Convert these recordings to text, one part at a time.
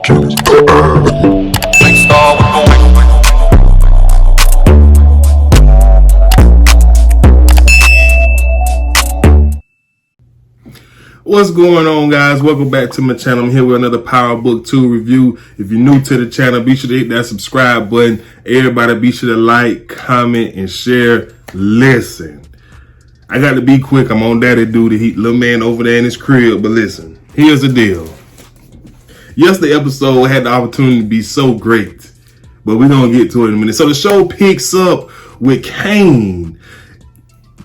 What's going on, guys? Welcome back to my channel. I'm here with another Power Book 2 review. If you're new to the channel, be sure to hit that subscribe button. Everybody be sure to like, comment, and share. Listen, I got to be quick. I'm on daddy duty. Little man over there in his crib. But listen, here's the deal. Yesterday's episode had the opportunity to be so great, but we're going to get to it in a minute. So the show picks up with Kane.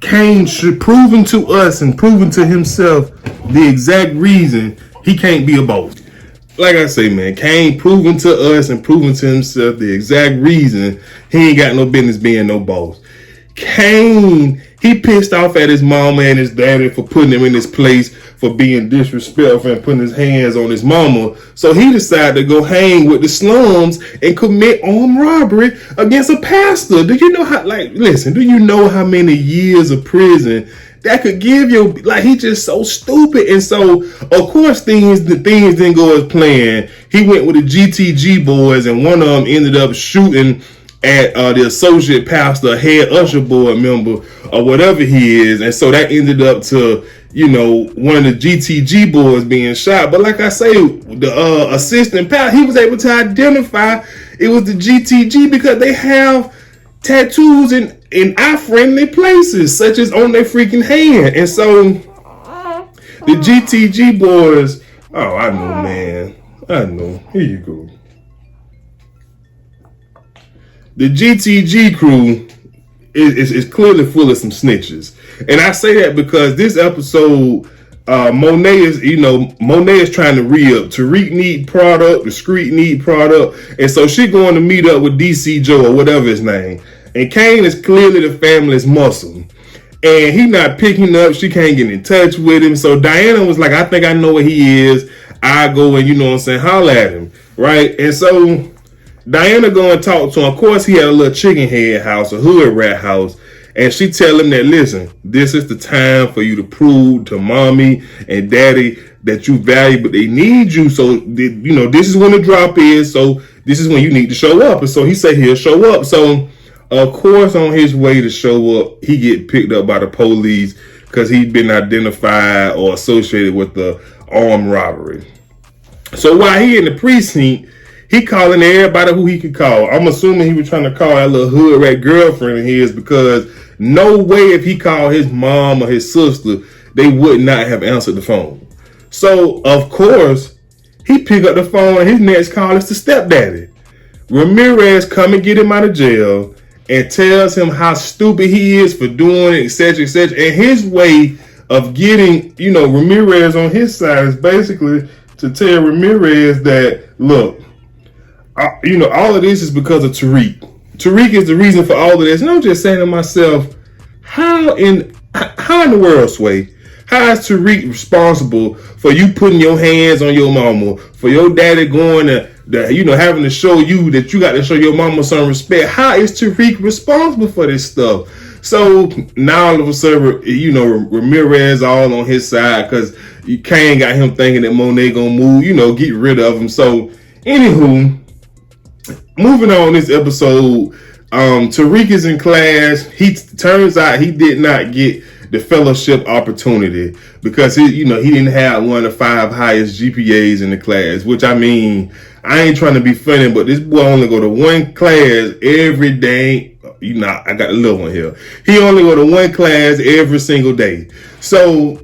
Kane proving to us and proving to himself the exact reason he can't be a boss. Like I say, man, Kane proving to us and proving to himself the exact reason he ain't got no business being no boss. Kane, he pissed off at his mama and his daddy for putting him in his place, for being disrespectful and putting his hands on his mama. So he decided to go hang with the slums and commit armed robbery against a pastor. Do you know how, listen, do you know how many years of prison that could give you? He just so stupid. And so, of course, things didn't go as planned. He went with the GTG boys, and one of them ended up shooting at the associate pastor, head usher board member, or whatever he is. And so that ended up to, one of the GTG boys being shot. But like I say, the assistant pastor, he was able to identify it was the GTG because they have tattoos in eye-friendly places, such as on their freaking hand. And so the GTG boys, oh, I know, man. I know. Here you go. The GTG crew is clearly full of some snitches. And I say that because this episode, Monet is trying to re-up. Tariq need product, Discreet need product. And so she going to meet up with DC Joe or whatever his name. And Kane is clearly the family's muscle. And he not picking up. She can't get in touch with him. So Diana was like, I think I know where he is. I go and, holler at him. Right? And so Diana go and talk to him. Of course, he had a little chicken head house, a hood rat house. And she tell him that, listen, this is the time for you to prove to mommy and daddy that you value, but they need you. So, this is when the drop is. So this is when you need to show up. And so he said he'll show up. So, of course, on his way to show up, he get picked up by the police because he'd been identified or associated with the armed robbery. So while he in the precinct, he calling everybody who he could call. I'm assuming he was trying to call that little hood rat girlfriend of his, because no way if he called his mom or his sister, they would not have answered the phone. So, of course, he picked up the phone and his next call is to stepdaddy. Ramirez come and get him out of jail and tells him how stupid he is for doing it, etc., etc. And his way of getting, Ramirez on his side is basically to tell Ramirez that, look, all of this is because of Tariq. Tariq is the reason for all of this. And I'm just saying to myself, how in the world, Sway, how is Tariq responsible for you putting your hands on your mama, for your daddy going to, having to show you that you got to show your mama some respect? How is Tariq responsible for this stuff? So now all of a sudden, Ramirez all on his side because Kane got him thinking that Monet gonna move, get rid of him. So, anywho, moving on this episode, Tariq is in class. He turns out he did not get the fellowship opportunity because he didn't have one of the 5 highest GPAs in the class, which I ain't trying to be funny, but this boy only go to one class every day. I got a little one here. He only go to one class every single day. So,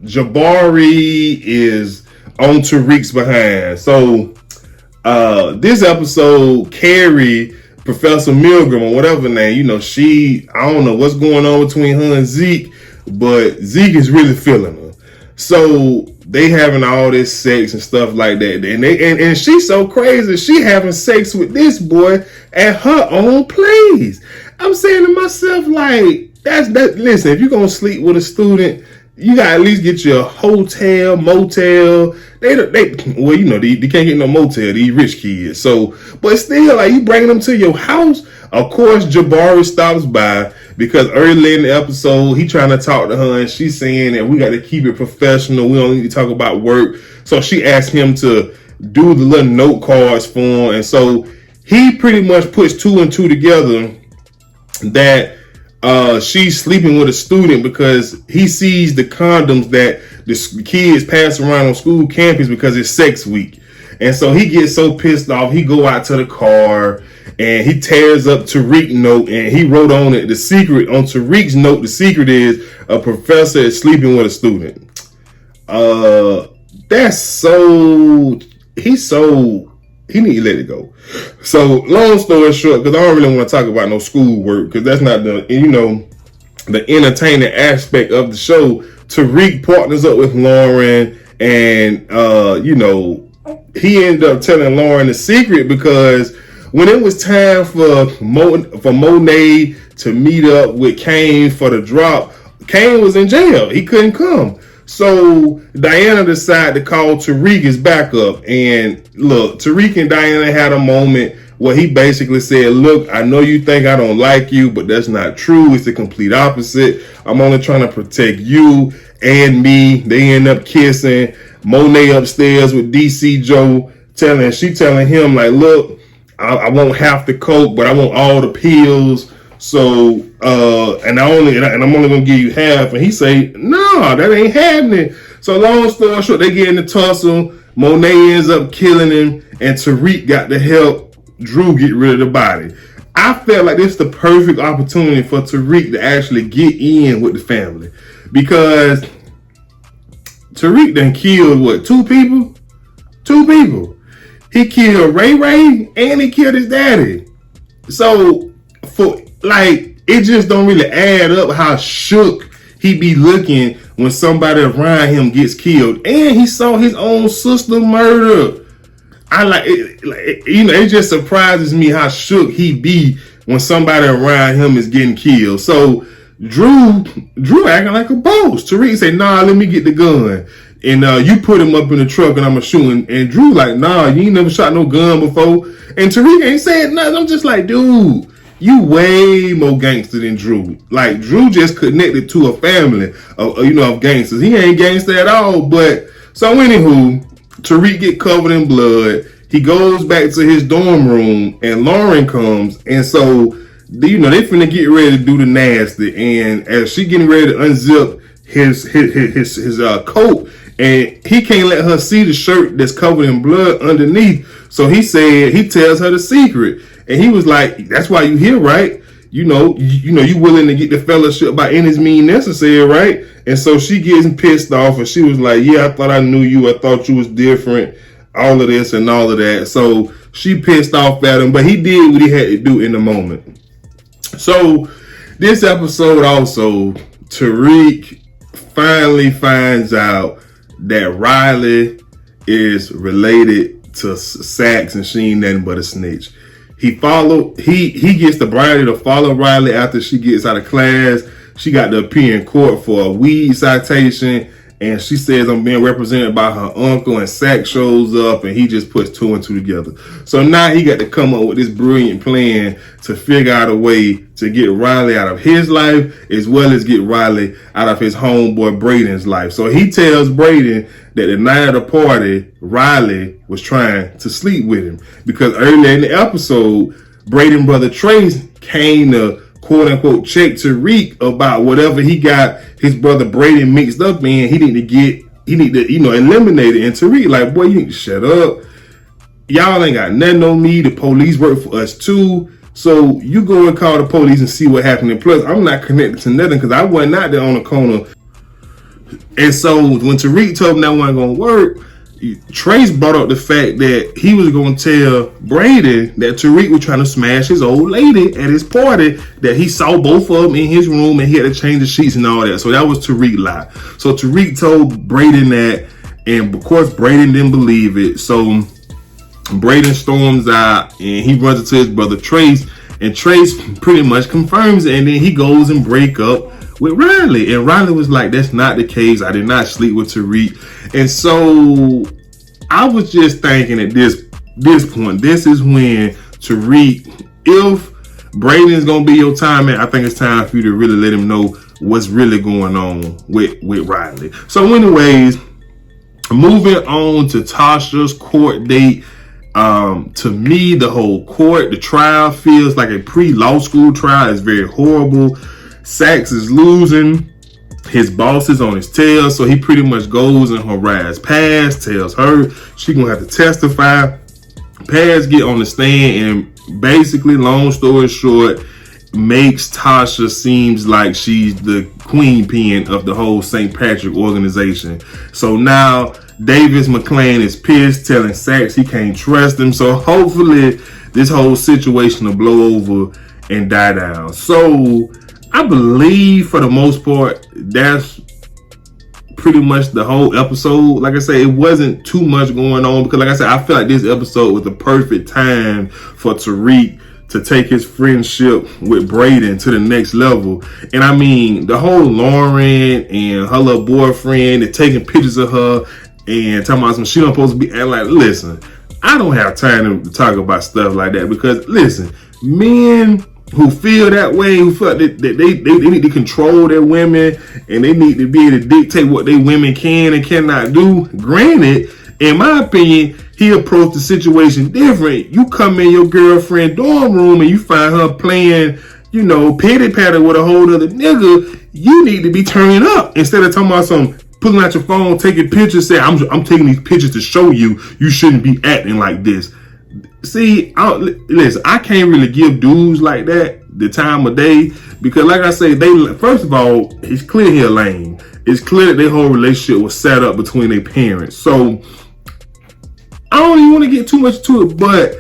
Jabari is on Tariq's behind. So, this episode, Carrie, Professor Milgram or whatever name, I don't know what's going on between her and Zeke, but Zeke is really feeling her. So they having all this sex and stuff like that, and she's so crazy. She having sex with this boy at her own place. I'm saying to myself, that's that. Listen, if you're gonna sleep with a student, you gotta at least get you a hotel, motel. They can't get no motel, these rich kids. So, but still, you bringing them to your house. Of course, Jabari stops by because early in the episode, he trying to talk to her and she's saying that we got to keep it professional. We don't need to talk about work. So she asked him to do the little note cards for him. And so he pretty much puts 2 and 2 together that she's sleeping with a student because he sees the condoms that the kids pass around on school campus because it's sex week. And so he gets so pissed off, he go out to the car and he tears up Tariq's note, and he wrote on it, the secret, on Tariq's note, the secret is a professor is sleeping with a student. That's so, he need to let it go. So long story short, because I don't really want to talk about no school work, because that's not the, the entertaining aspect of the show. Tariq partners up with Lauren, and he ended up telling Lauren the secret because when it was time for Monet to meet up with Kane for the drop, Kane was in jail. He couldn't come. So Diana decided to call Tariq as backup. And look, Tariq and Diana had a moment where he basically said, look, I know you think I don't like you, but that's not true. It's the complete opposite. I'm only trying to protect you and me. They end up kissing. Monet upstairs with DC Joe telling him like, look, I won't have the coke, but I want all the pills. So, and I'm only gonna give you half. And he say, no, that ain't happening. So long story short, they get in the tussle. Monet ends up killing him, and Tariq got to help Drew get rid of the body. I felt like this is the perfect opportunity for Tariq to actually get in with the family, because Tariq done killed what, 2 people? 2 people. He killed Ray Ray and he killed his daddy. So it just don't really add up how shook he be looking when somebody around him gets killed, and he saw his own sister murdered. It just surprises me how shook he be when somebody around him is getting killed. So Drew acting like a boss. Tariq say, nah, let me get the gun. And you put him up in the truck and I'm going to shoot him. And Drew like, nah, you ain't never shot no gun before. And Tariq ain't saying nothing. I'm just like, dude, you way more gangster than Drew. Like, Drew just connected to a family of gangsters. He ain't gangster at all. But so anywho, Tariq get covered in blood. He goes back to his dorm room and Lauren comes. And so, they finna get ready to do the nasty. And as she getting ready to unzip his coat, and he can't let her see the shirt that's covered in blood underneath. So he tells her the secret. And he was like, that's why you here, right? You willing to get the fellowship by any means necessary, right? And so she getting pissed off, and she was like, yeah, I thought I knew you. I thought you was different. All of this and all of that. So she pissed off at him, but he did what he had to do in the moment. So this episode also, Tariq finally finds out that Riley is related to Sax, and she ain't nothing but a snitch. He gets the bride to follow Riley after she gets out of class. She got to appear in court for a weed citation, and she says, I'm being represented by her uncle, and Sax shows up, and he just puts 2 and 2 together. So now he got to come up with this brilliant plan to figure out a way to get Riley out of his life, as well as get Riley out of his homeboy Braden's life. So he tells Braden that the night of the party, Riley was trying to sleep with him, because earlier in the episode, Braden's brother Trace came to quote unquote check Tariq about whatever he got his brother Braden mixed up in. He need to eliminate it. And Tariq like, boy, you need to shut up. Y'all ain't got nothing on me. The police work for us too. So you go and call the police and see what happened. And plus, I'm not connected to nothing because I wasn't out there on the corner. And so when Tariq told him that wasn't going to work, Trace brought up the fact that he was going to tell Braden that Tariq was trying to smash his old lady at his party, that he saw both of them in his room and he had to change the sheets and all that. So that was Tariq lie. So Tariq told Braden that, and of course Braden didn't believe it. So Braden storms out and he runs into his brother Trace, and Trace pretty much confirms it, and then he goes and break up with Riley. And Riley was like, that's not the case. I did not sleep with Tariq. And so I was just thinking at this point, this is when Tariq, if Braden's going to be your time, man, I think it's time for you to really let him know what's really going on with Riley. So anyways, Moving on to Tasha's court date. To me, the whole the trial feels like a pre-law school trial. It's very horrible. Saxe is losing. His boss is on his tail, so he pretty much goes and harass Paz, tells her she gonna have to testify. Paz get on the stand and basically, long story short, makes Tasha seems like she's the queen pin of the whole St. Patrick organization. So now Davis McClain is pissed, telling Saxe he can't trust him. So hopefully this whole situation will blow over and die down. So I believe for the most part that's pretty much the whole episode. Like I said, it wasn't too much going on because, like I said, I feel like this episode was the perfect time for Tariq to take his friendship with Braden to the next level. And I mean, the whole Lauren and her little boyfriend and taking pictures of her and talking about some shit I'm supposed to be acting like, listen, I don't have time to talk about stuff like that because, listen, men who feel that way, who feel that they need to control their women and they need to be able to dictate what their women can and cannot do. Granted, in my opinion, he approached the situation different. You come in your girlfriend dorm room and you find her playing, you know, pitty patty with a whole other nigga. You need to be turning up instead of talking about some pulling out your phone, taking pictures, saying I'm taking these pictures to show you should be acting like this. See, listen, I can't really give dudes like that the time of day because, like I say, first of all, it's clear here, lame. It's clear that their whole relationship was set up between their parents. So I don't even want to get too much to it, but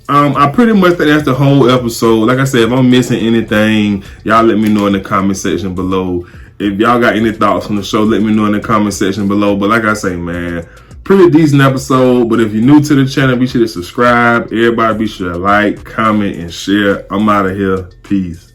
I pretty much think that's the whole episode. Like I said, if I'm missing anything, y'all let me know in the comment section below. If y'all got any thoughts on the show, let me know in the comment section below. But like I say, man, pretty decent episode. But if you're new to the channel, be sure to subscribe. Everybody be sure to like, comment, and share. I'm out of here. Peace.